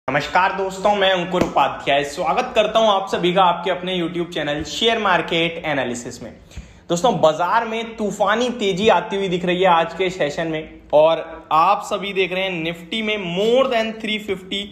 नमस्कार दोस्तों, मैं अंकुर उपाध्याय स्वागत करता हूं आप सभी का आपके अपने YouTube channel share market analysis में। दोस्तों, बाजार में तूफानी तेजी आती हुई दिख रही है आज के सेशन में और आप सभी देख रहे हैं निफ्टी में मोर देन 350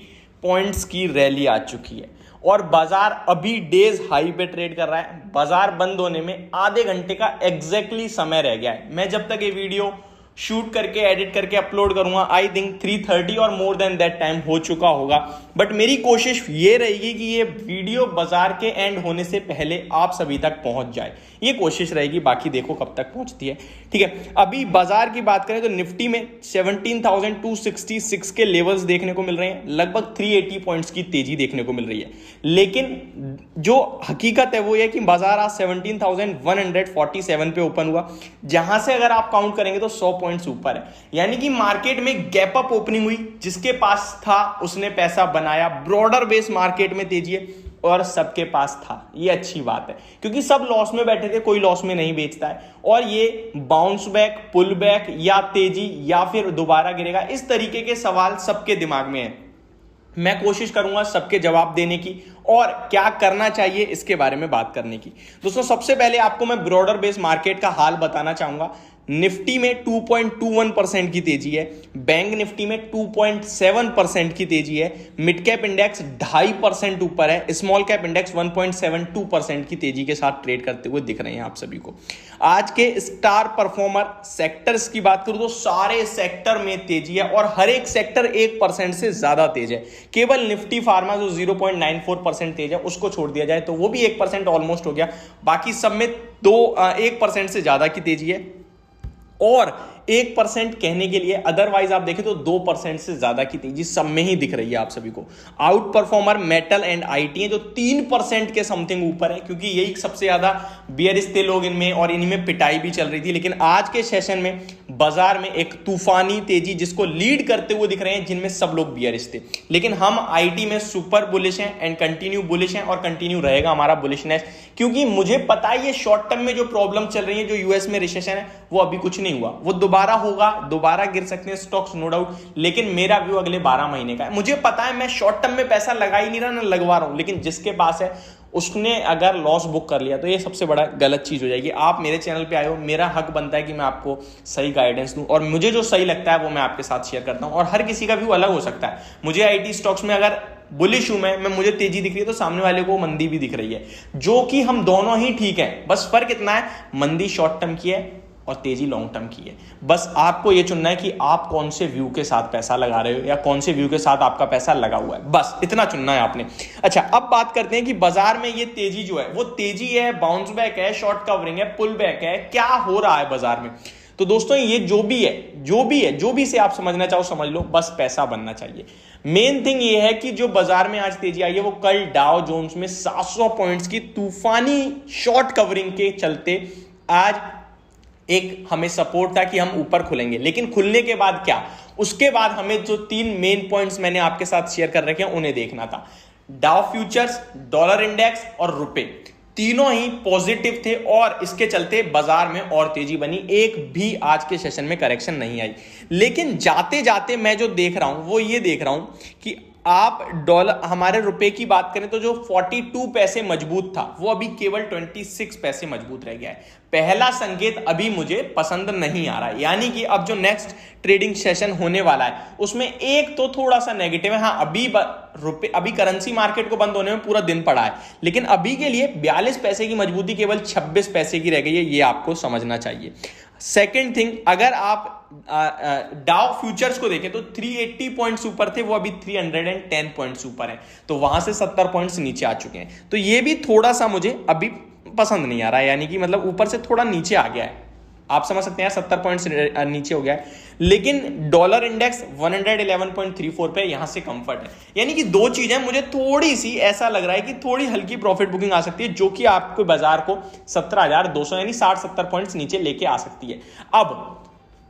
पॉइंट्स की रैली आ चुकी है और बाजार अभी डेज हाई पे ट्रेड कर रहा है। बाजार बंद होने में आधे घंटे का एग्जैक्टली समय रह गया है। मैं जब तक ये वीडियो शूट करके एडिट करके अपलोड करूंगा आई थिंक 3:30 और मोर देन दैट टाइम हो चुका होगा। बट मेरी कोशिश ये रहेगी कि ये वीडियो बाजार के एंड होने से पहले आप सभी तक पहुंच जाए, ये कोशिश रहेगी। बाकी देखो कब तक पहुंचती है। ठीक है, अभी बाजार की बात करें तो निफ्टी में 17,266 के लेवल्स देखने को मिल रहे हैं, लगभग 380 पॉइंट्स की तेजी देखने को मिल रही है। लेकिन जो हकीकत है वो ये कि बाजार आज 17,147 पे ओपन हुआ, जहां से अगर आप काउंट करेंगे तो 100 पॉइंट्स ऊपर है। यानी कि मार्केट में गैप अप ओपनिंग हुई, जिसके पास था उसने पैसा बनाया। ब्रॉडर बेस मार्केट में तेजी है और सबके पास था, ये अच्छी बात है क्योंकि सब लॉस में बैठे थे, कोई लॉस में नहीं बेचता है। और ये बाउंस बैक, पुल बैक या तेजी या फिर दोबारा गिरेगा, इस तरीके के सवाल सबके दिमाग में है। मैं कोशिश करूंगा सबके जवाब देने की और क्या करना चाहिए इसके बारे में बात करने की। दोस्तों, सबसे पहले आपको मैं ब्रॉडर बेस मार्केट का हाल बताना चाहूंगा। निफ्टी में 2.21% की तेजी है, बैंक निफ्टी में 2.7% की तेजी है, मिड कैप इंडेक्स 2.5% ऊपर है, स्मॉल कैप इंडेक्स 1.72% की तेजी के साथ ट्रेड करते हुए दिख रहे हैं आप सभी को। आज के स्टार परफॉर्मर सेक्टर्स की बात करूं तो सारे सेक्टर में तेजी है और हर एक सेक्टर 1% से ज्यादा तेज है। केवल निफ्टी फार्मा जो 0.94% तेज है उसको छोड़ दिया जाए तो वो भी 1% ऑलमोस्ट हो गया। बाकी सब में 1% से ज्यादा की तेजी है और 1% कहने के लिए अदरवाइज आप देखें तो 2% से ज्यादा की तेजी सब में ही दिख रही है आप सभी को। Out performer metal and IT है जो 3% के समथिंग ऊपर है, क्योंकि यही सबसे ज्यादा बियरिश थे लोग इनमें और इन्हीं में पिटाई भी चल रही थी। लेकिन आज के सेशन में बाजार में एक तूफानी तेजी जिसको लीड करते हुए दिख रहे हैं, जिनमें सब लोग बियरिश थे। लेकिन हम आईटी में सुपर बुलिश हैं एंड कंटिन्यू बुलिश हैं और कंटिन्यू रहेगा हमारा बुलिशनेस, क्योंकि मुझे पता है ये शॉर्ट टर्म में जो प्रॉब्लम चल रही है, जो यूएस में रिसेशन है, वो अभी कुछ नहीं हुआ, वो दोबारा होगा, दोबारा गिर सकते हैं स्टॉक्स नो डाउट। लेकिन मेरा व्यू अगले 12 महीने का है। मुझे पता है मैं शॉर्ट टर्म में पैसा लगा ही नहीं रहा, ना लगवा रहा हूं। लेकिन जिसके पास है उसने अगर लॉस बुक कर लिया तो ये सबसे बड़ा गलत चीज हो जाएगी। आप मेरे चैनल पे आए हो, मेरा हक बनता है कि मैं आपको सही गाइडेंस दूं और मुझे जो सही लगता है वो मैं आपके साथ शेयर करता हूं। और हर किसी का व्यू अलग हो सकता है। मुझे आईटी स्टॉक्स में अगर बुलिश हूं मैं मुझे तेजी दिख रही है तो सामने वाले को मंदी भी दिख रही है, जो कि हम दोनों ही ठीक है। बस फर्क इतना है, मंदी शॉर्ट टर्म की है और तेजी लॉन्ग टर्म की है। बस आपको यह चुनना है कि आप कौन से व्यू के साथ पैसा लगा रहे हो या कौन से व्यू के साथ आपका पैसा लगा हुआ है, बस इतना चुनना है आपने। अच्छा, अब बात करते हैं कि बाजार में ये तेजी जो है वो तेजी है, बाउंस बैक है, शॉर्ट कवरिंग है, पुल बैक है, क्या हो रहा है बाजार में। तो दोस्तों, ये जो भी से आप समझना चाहो समझ लो, बस पैसा बनना चाहिए। मेन थिंग ये है कि जो बाजार में आज तेजी आई है वो कल डाउ जोन्स में 700 पॉइंट्स की तूफानी शॉर्ट कवरिंग के चलते आज एक हमें सपोर्ट था कि हम ऊपर खुलेंगे। लेकिन खुलने के बाद क्या, उसके बाद हमें जो 3 मेन पॉइंट्स मैंने आपके साथ शेयर कर रखे हैं उन्हें देखना था। डाउ फ्यूचर्स, डॉलर इंडेक्स और रुपए, तीनों ही पॉजिटिव थे और इसके चलते बाजार में और तेजी बनी। एक भी आज के सेशन में करेक्शन नहीं आई। लेकिन जाते जाते मैं जो देख रहा हूं वो ये देख रहा हूं कि आप डॉलर, हमारे रुपए की बात करें तो जो 42 पैसे मजबूत था वो अभी केवल 26 पैसे मजबूत रह गया है। पहला संकेत अभी मुझे पसंद नहीं आ रहा है। यानी कि अब जो नेक्स्ट ट्रेडिंग सेशन होने वाला है उसमें एक तो थोड़ा सा नेगेटिव है। हाँ, अभी करेंसी मार्केट को बंद होने में पूरा दिन पड़ा है, लेकिन अभी के लिए 42 पैसे की मजबूती केवल 26 पैसे की रह गई है, ये आपको समझना चाहिए। सेकेंड थिंग, अगर आप डाउ फ्यूचर्स को देखें तो 380 पॉइंट्स ऊपर थे, वो अभी 310 पॉइंट्स ऊपर है, तो वहां से 70 पॉइंट्स नीचे आ चुके हैं। तो ये भी थोड़ा सा मुझे अभी पसंद नहीं आ रहा है, यानी कि मतलब ऊपर से थोड़ा नीचे आ गया है। आप समझ सकते हैं 70 पॉइंट्स नीचे हो गया है। लेकिन डॉलर इंडेक्स 111.34 पे यहां से कंफर्ट है। यानी कि दो चीजें मुझे थोड़ी सी ऐसा लग रहा है कि थोड़ी हल्की प्रॉफिट बुकिंग आ सकती है, जो कि आपको बाजार को 17,200 यानी 60-70 पॉइंट्स नीचे लेके आ सकती है। अब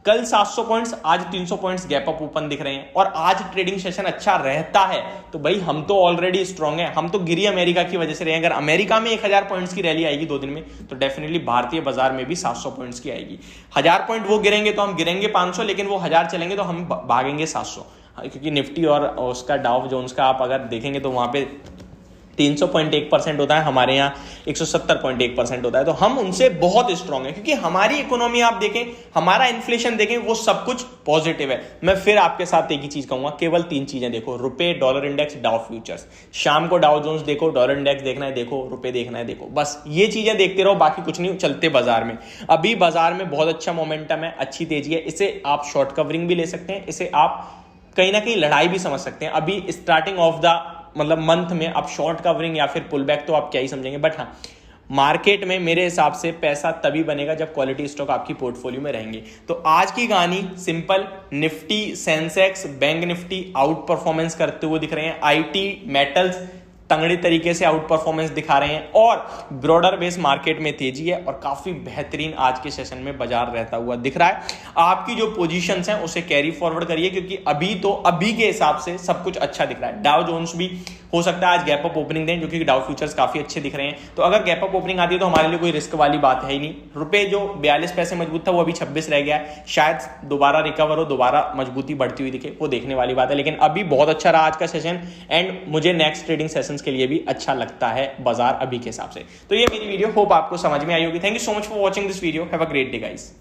कल 700 पॉइंट्स, आज 300 पॉइंट्स गैप अप ओपन दिख रहे हैं और आज ट्रेडिंग सेशन अच्छा रहता है तो भाई हम तो ऑलरेडी स्ट्रांग है। हम तो गिरी अमेरिका की वजह से रहे हैं। अगर अमेरिका में 1000 पॉइंट्स की रैली आएगी 2 दिन में तो डेफिनेटली भारतीय बाजार में भी 700 पॉइंट्स की आएगी। 1000 पॉइंट वो गिरेंगे तो हम गिरेंगे 500, लेकिन वो 1000 चलेंगे तो हम भागेंगे 700। क्योंकि निफ्टी और उसका डाउ जोन्स का आप अगर देखेंगे तो वहाँ पे 300.1% होता है, हमारे यहाँ 170.1% होता है। तो हम उनसे बहुत स्ट्रांग है, क्योंकि हमारी इकोनॉमी आप देखें, हमारा इन्फ्लेशन देखें, वो सब कुछ पॉजिटिव है। मैं फिर आपके साथ एक ही चीज कहूंगा, केवल 3 चीजें देखो, रुपए, डॉलर इंडेक्स, डाउ फ्यूचर्स। शाम को डाउ जोन्स देखो, डॉलर इंडेक्स देखना है देखो, रुपए देखना है देखो, बस ये चीजें देखते रहो, बाकी कुछ नहीं। चलते बाजार में, अभी बाजार में बहुत अच्छा मोमेंटम है, अच्छी तेजी है। इसे आप शॉर्ट कवरिंग भी ले सकते हैं, इसे आप कहीं ना कहीं लड़ाई भी समझ सकते हैं। अभी स्टार्टिंग ऑफ द मतलब मंथ में आप शॉर्ट कवरिंग या फिर पुल बैक तो आप क्या ही समझेंगे, बट हाँ, मार्केट में मेरे हिसाब से पैसा तभी बनेगा जब क्वालिटी स्टॉक आपकी पोर्टफोलियो में रहेंगे। तो आज की कहानी simple, Nifty, Sensex, bank Nifty out performance करते हुए दिख रहे हैं, आईटी, मेटल्स तंगड़ी तरीके से आउट परफॉर्मेंस दिखा रहे हैं, और ब्रॉडर बेस मार्केट में तेजी है, और काफी बेहतरीन आज के सेशन में बाजार रहता हुआ दिख रहा है। आपकी जो पोजीशंस हैं उसे कैरी फॉरवर्ड करिए, क्योंकि अभी के हिसाब से सब कुछ अच्छा दिख रहा है। डाउ जोन्स भी हो सकता है आज गैप अप ओपनिंग दें, क्योंकि डाउ फ्यूचर्स काफी अच्छे दिख रहे हैं। तो अगर गैप अप ओपनिंग आती है तो हमारे लिए कोई रिस्क वाली बात है ही नहीं। रुपए जो 42 पैसे मजबूत था वो अभी 26 रह गया है, शायद दोबारा रिकवर हो, दोबारा मजबूती बढ़ती हुई दिखे, वो देखने वाली बात है। लेकिन अभी बहुत अच्छा रहा आज का सेशन, एंड मुझे नेक्स्ट ट्रेडिंग सेशंस के लिए भी अच्छा लगता है बाजार अभी के हिसाब से। तो ये मेरी वीडियो, होप आपको समझ में आई होगी। Thank you so much for watching this video, have a great day guys.